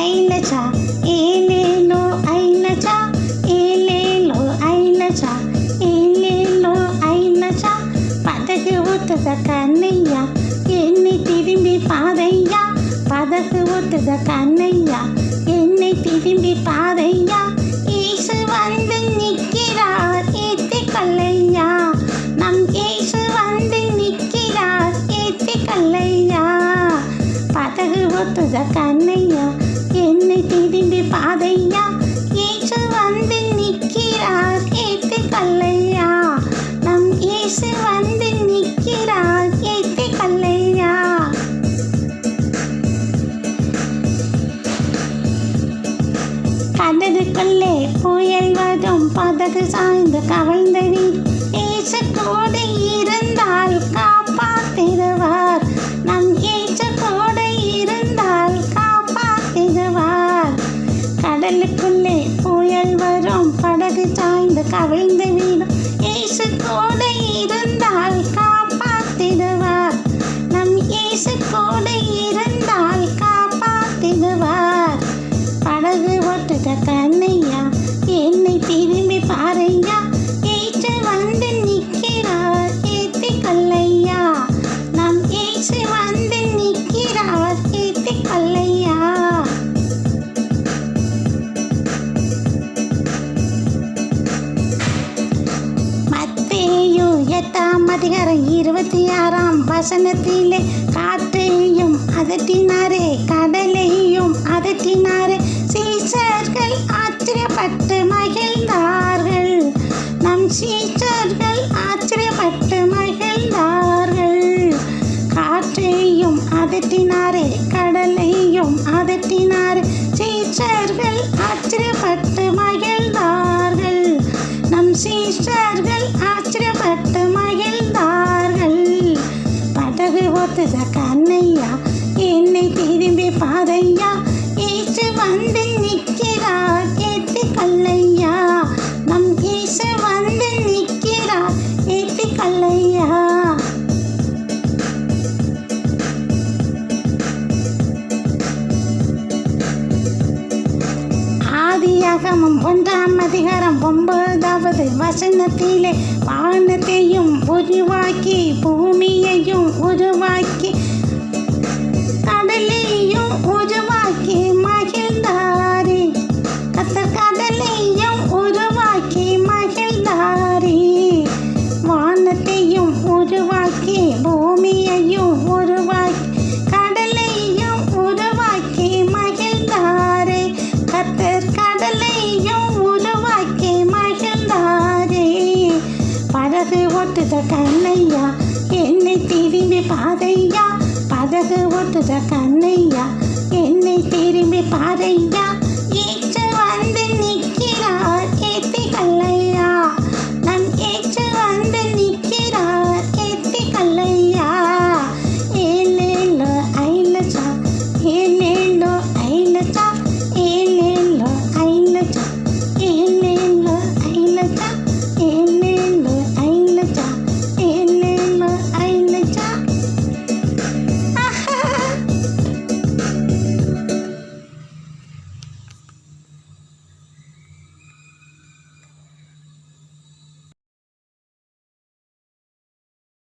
ஐலச்சா ஏலேலோ ஐலச்சா ஏலேலோ ஐலச்சா ஏலேலோ ஐலச்சா பதகு ஊத்துத கண்ணையா என்னை திரும்பி பாதையா பதகு ஊத்துத கண்ணையா என்னை திரும்பி பாதையா இயேசு வந்து நிற்கிறார் ஏத்திக் கொள்ளையா நம் இயேசு வந்து நிற்கிறார் ஏத்திக் கொள்ளையா பதகு ஊத்துத கண்ணையா என்னை திரும்பி பாதையா இயேசு வந்து நிற்கிறார் ஏத்திக் கொள்ளையா நம் இயேசு வந்து நிற்கிறார் ஏத்திக் கொள்ளையா கடலுக்குள்ளே புயல் வரும் பதகு சாய்ந்து கவிழ்ந்த நீர் இயேசு கூட இருந்தால் காப்பாத்திடுவார் நம் இயேசு கூட இருந்தால் காப்பாத்திடுவார் கடலுக்குள்ளே புயல் வரும் படகு சாய்ந்து கவிழ்ந்த வீடு இயேசு கூட இருந்தால் காப்பாத்திடுவார் நம் இயேசு கூட இருந்தால் காப்பாத்திடுவார் படகு ஓட்டுத கண்ணையா என்னை திரும்பி பாறையா இயேசு வந்து நிற்கிறார் ஏத்திக் கொள்ளையா நம் இயேசு வந்து நிற்கிறார் ஏத்திக் கொள்ளையா மத்தேயு 8ஆம் அதிகாரம் 26ஆம் வசனத்திலே காற்றையும் அதட்டினாரே கடலையும் அதட்டினாரே சீஷர்கள் ஆச்சரியப்பட்டு மகிழ்ந்தார்கள் நம் சீஷர்கள் ஆச்சரியப்பட்டு மகிழ்ந்தார்கள் காற்றையும் அதட்டினாரே கடலையும் அதட்டினாரே சீஷர்கள் ஆச்சரியப்பட்டு மகிழ்ந்தார்கள் நம் சீஷர்கள் ஆச்சரியப்பட்டு மகிழ்ந்தார்கள் படகு ஓட்டுத கண்ணையா என்னை திரும்பி பாதையா இயேசு வந்து நிற்கிறார் ஏத்திக் கொள்ளையா நம் இயேசு வந்து நிற்கிறார் ஏத்திக் கொள்ளையா ஆதியாகமம் 1ஆம் அதிகாரம் 9வது வசனத்திலே வானத்தையும் உருவாக்கி பூமியையும் உருவாக்கி கடலையும் உருவாக்கி மகிழ்ந்தாரே கர்த்தர் கடலையும் உருவாக்கி மகிழ்ந்தாரே வானத்தையும் உருவாக்கி பூமியையும் உருவாக்கி கடலையும் உருவாக்கி மகிழ்ந்தாரே கர்த்தர் கடலையும் உருவாக்கி மகிழ்ந்தாரே படகு ஓட்டுத கண்ணையா என்னை திரும்பி பாதையா படகு ஓட்டுத கண்ணையா என்னை திரும்பி பாதையா இயேசு வந்து